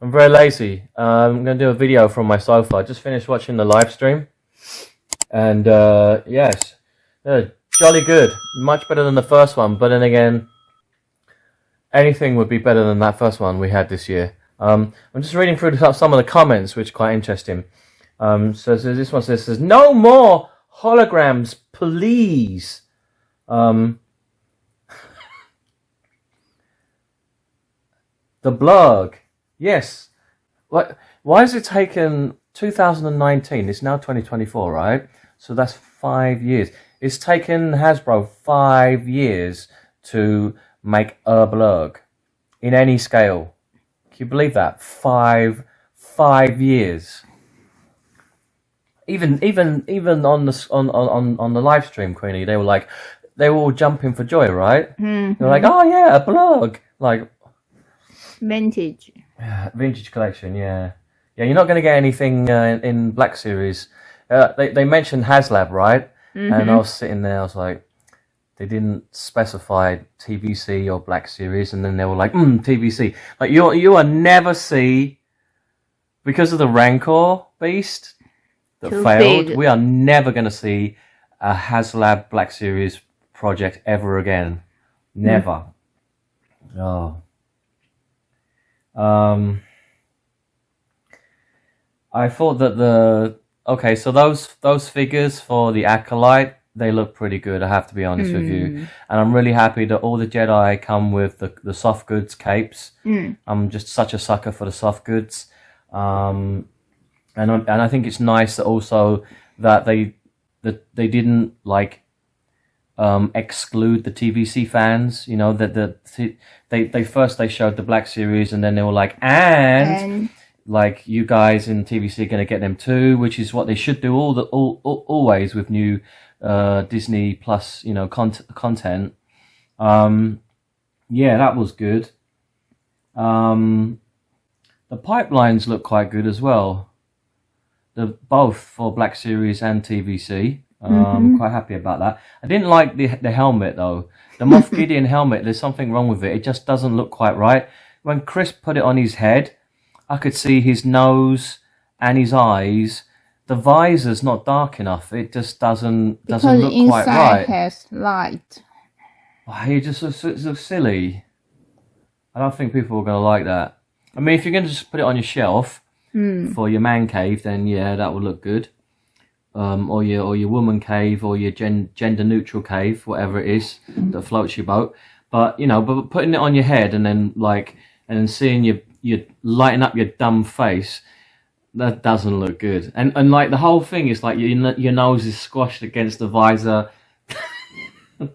I'm very lazy. I'm going to do a video from my sofa. I just finished watching the live stream. And yes, jolly good. Much better than the first one. But then again, anything would be better than that first one we had this year. I'm just reading through some of the comments, which are quite interesting. So this one says, no more holograms, please. The blog. Yes. What? Why has it taken 2019? It's now 2024, right? So that's 5 years. It's taken Hasbro 5 years to make a blog in any scale. Can you believe that? 5 years. Even on the live stream, Queenie, they were all jumping for joy, right? Mm-hmm. They're like, oh yeah, a blog, like vintage collection, yeah. You're not going to get anything in Black Series. They mentioned HasLab, right? Mm-hmm. And I was sitting there, I was like, they didn't specify TVC or Black Series, and then they were like, TVC. Like you will never see, because of the Rancor beast that failed. Big. We are never going to see a HasLab Black Series project ever again. Never. Oh. I thought that so those figures for the Acolyte, they look pretty good, I have to be honest with you. And I'm really happy that all the Jedi come with the soft goods capes. I'm just such a sucker for the soft goods. And I think it's nice that also that they didn't like exclude the TVC fans, you know, that they first showed the Black Series, and then they were like, and like, you guys in TVC are going to get them too, which is what they should do always with new Disney Plus, you know, content. Yeah, that was good. The pipelines look quite good as well. Both for Black Series and TVC. Quite happy about that. I didn't like the helmet though. The Moff Gideon helmet, there's something wrong with it. It just doesn't look quite right. When Chris put it on his head, I could see his nose and his eyes. The visor's not dark enough. It just doesn't look quite right. Inside has light. It just looks silly. I don't think people are going to like that. I mean, if you're going to just put it on your shelf for your man cave, then yeah, that would look good. Or your woman cave, or your gender neutral cave, whatever it is that floats your boat. But you know, but putting it on your head and then seeing you lighting up your dumb face, that doesn't look good. And like the whole thing is like your nose is squashed against the visor. All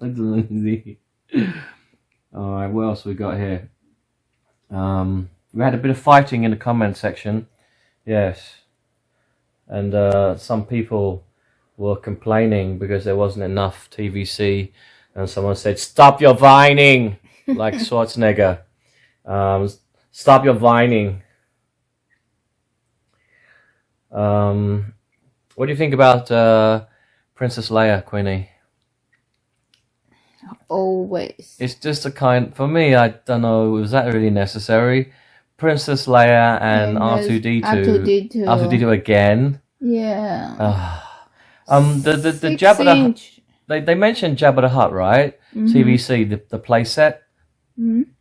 right, what else we got here? We had a bit of fighting in the comment section. Yes. And some people were complaining because there wasn't enough TVC, and someone said, "Stop your whining," like Schwarzenegger. Stop your whining. What do you think about Princess Leia, Queenie? Always. It's just for me, I don't know, was that really necessary? Princess Leia and R2-D2. R2-D2 again. Yeah. The Jabba the Hutt. They mentioned Jabba the Hutt, right? TVC, the play set,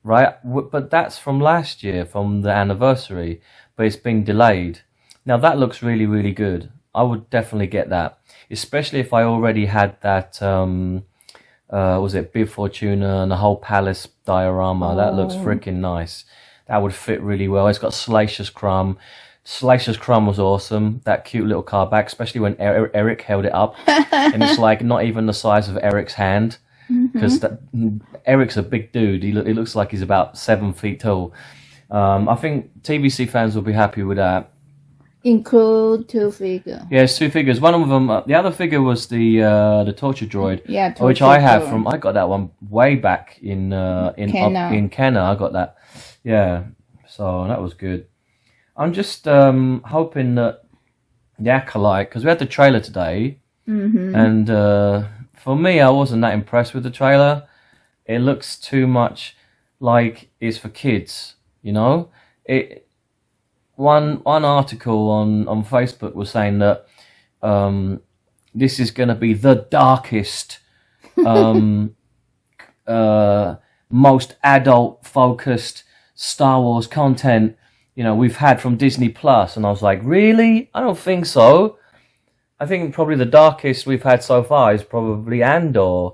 right? But that's from last year, from the anniversary. But it's been delayed. Now that looks really, really good. I would definitely get that, especially if I already had that. Was it Bib Fortuna and the whole palace diorama? That looks freaking nice. That would fit really well. It's got Salacious Crumb. Salacious Crumb was awesome. That cute little card back, especially when Eric held it up. And it's like not even the size of Eric's hand. Because Eric's a big dude. He looks like he's about 7 feet tall. I think TVC fans will be happy with that. Include 2 figures. Yes, 2 figures. One of them, the other figure was the torture droid. Yeah, which I have I got that one way back in Kenna. I got that. Yeah, so that was good. I'm just hoping that the Acolyte, because we had the trailer today, and for me, I wasn't that impressed with the trailer. It looks too much like it's for kids, you know. one article on Facebook was saying that this is going to be the darkest, most adult focused Star Wars content we've had from Disney Plus, and I was like, really? I don't think so. I think probably the darkest we've had so far is probably Andor,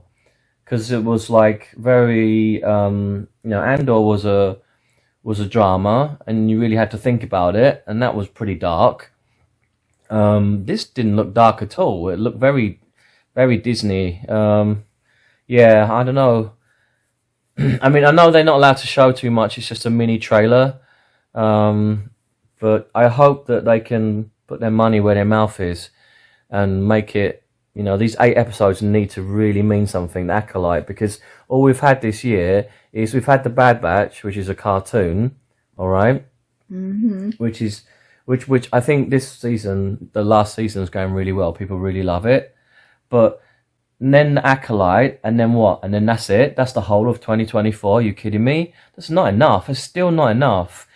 because it was like very Andor was a drama, and you really had to think about it, and that was pretty dark. This didn't look dark at all. It looked very, very Disney. Yeah, I don't know. I mean, I know they're not allowed to show too much. It's just a mini trailer. But I hope that they can put their money where their mouth is and make it, these 8 episodes need to really mean something, the Acolyte, because all we've had this year is we've had the Bad Batch, which is a cartoon, all right? Mm-hmm. Which I think this season, the last season, is going really well. People really love it. But then the Acolyte, and then what? And then that's it? That's the whole of 2024? Are you kidding me? That's not enough. It's still not enough.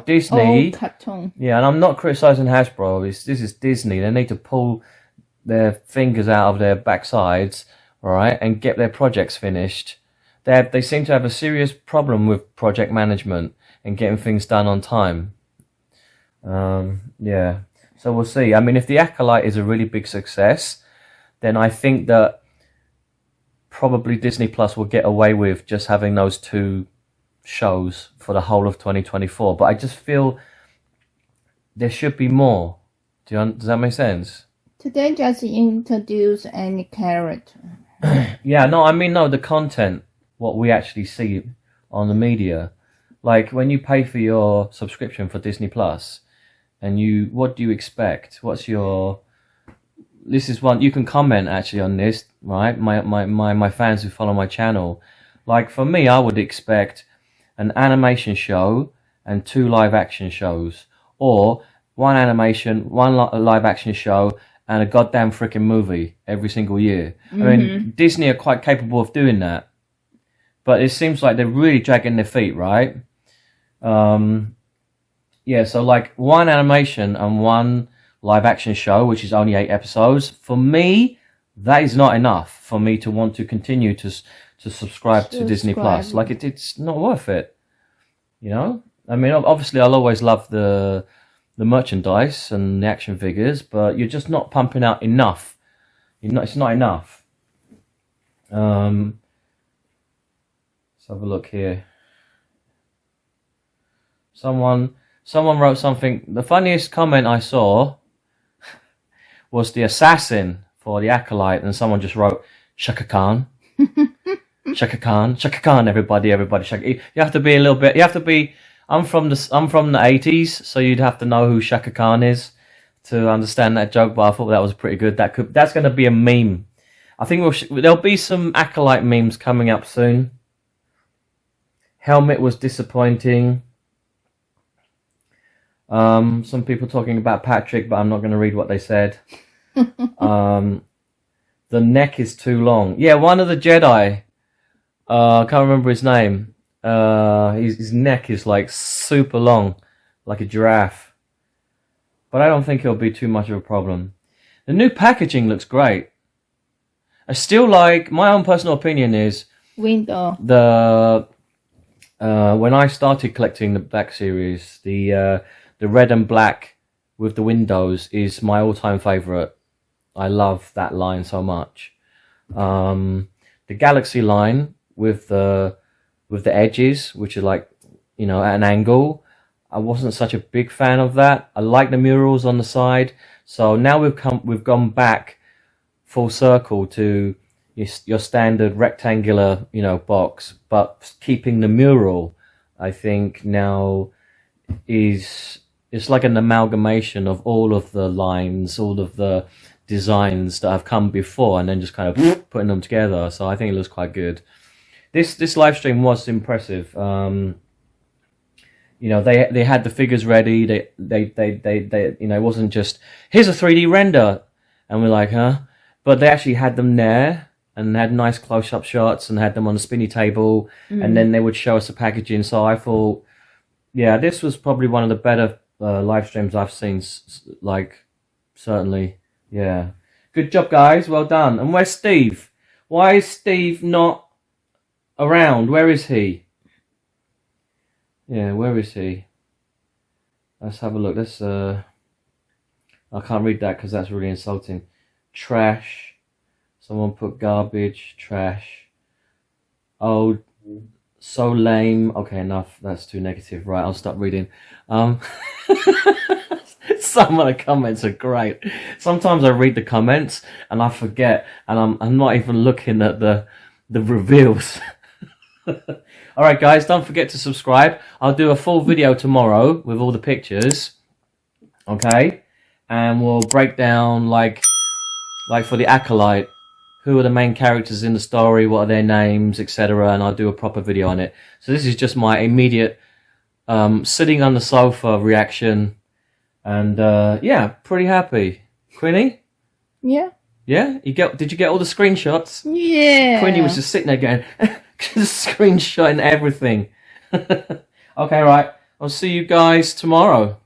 Disney... cartoon. Yeah, and I'm not criticising Hasbro. This is Disney. They need to pull their fingers out of their backsides, all right, and get their projects finished. They seem to have a serious problem with project management and getting things done on time. Yeah, so we'll see. I mean, if the Acolyte is a really big success, then I think that probably Disney Plus will get away with just having those 2 shows for the whole of 2024. But I just feel there should be more. Does that make sense? Today just introduce any character. Yeah, no, I mean, no, the content, what we actually see on the media. Like, when you pay for your subscription for Disney Plus, and what do you expect? This is one, you can comment actually on this, right? My fans who follow my channel. Like, for me, I would expect an animation show and 2 live action shows, or 1 animation, 1 live action show, and a goddamn freaking movie every single year. Mm-hmm. I mean, Disney are quite capable of doing that, but it seems like they're really dragging their feet, right? Yeah, so like 1 animation and 1 live action show, which is only 8 episodes. For me, that is not enough for me to want to continue to subscribe to Disney Plus. Like, it's not worth it. I mean, obviously, I'll always love the merchandise and the action figures, but you're just not pumping out enough. It's not enough. Let's have a look here. Someone wrote something. The funniest comment I saw was the assassin for the Acolyte, and someone just wrote Shaka Khan. Shaka Khan, everybody, Shaka. You have to be a little bit. You have to be. I'm from the 80s, so you'd have to know who Shaka Khan is to understand that joke. But I thought that was pretty good. That's going to be a meme. I think there'll be some Acolyte memes coming up soon. Helmet was disappointing. Some people talking about Patrick, but I'm not going to read what they said. The neck is too long. Yeah, one of the Jedi. I can't remember his name. His neck is like super long, like a giraffe. But I don't think it'll be too much of a problem. The new packaging looks great. I still like, my own personal opinion is window. When I started collecting the Black Series, the red and black with the windows is my all-time favorite. I love that line so much. The Galaxy line with the edges, which are like, at an angle, I wasn't such a big fan of that. I like the murals on the side. So now we've gone back full circle to your standard rectangular, box, but keeping the mural, I think now it's like an amalgamation of all of the lines, all of the designs that have come before, and then just kind of putting them together. So I think it looks quite good. This live stream was impressive. They had the figures ready. They it wasn't just here's a 3D render, and we're like, huh? But they actually had them there and had nice close-up shots and had them on the spinny table, and then they would show us the packaging. So I thought, yeah, this was probably one of the better live streams I've seen. Like, certainly, yeah. Good job, guys. Well done. And where's Steve? Why is Steve not around? Where is he? Yeah, where is he? Let's have a look. Let's. I can't read that because that's really insulting. Trash. Someone put garbage. Trash. Oh, so lame. Okay, enough. That's too negative. Right, I'll stop reading. Some of the comments are great. Sometimes I read the comments and I forget, and I'm not even looking at the reveals. All right, guys, don't forget to subscribe. I'll do a full video tomorrow with all the pictures. Okay, and we'll break down like for the Acolyte, who are the main characters in the story, what are their names, etc. And I'll do a proper video on it. So this is just my immediate sitting on the sofa reaction. And yeah, pretty happy. Queenie? Yeah. Yeah? Did you get all the screenshots? Yeah. Queenie was just sitting there going, screenshotting everything. Okay, right. I'll see you guys tomorrow.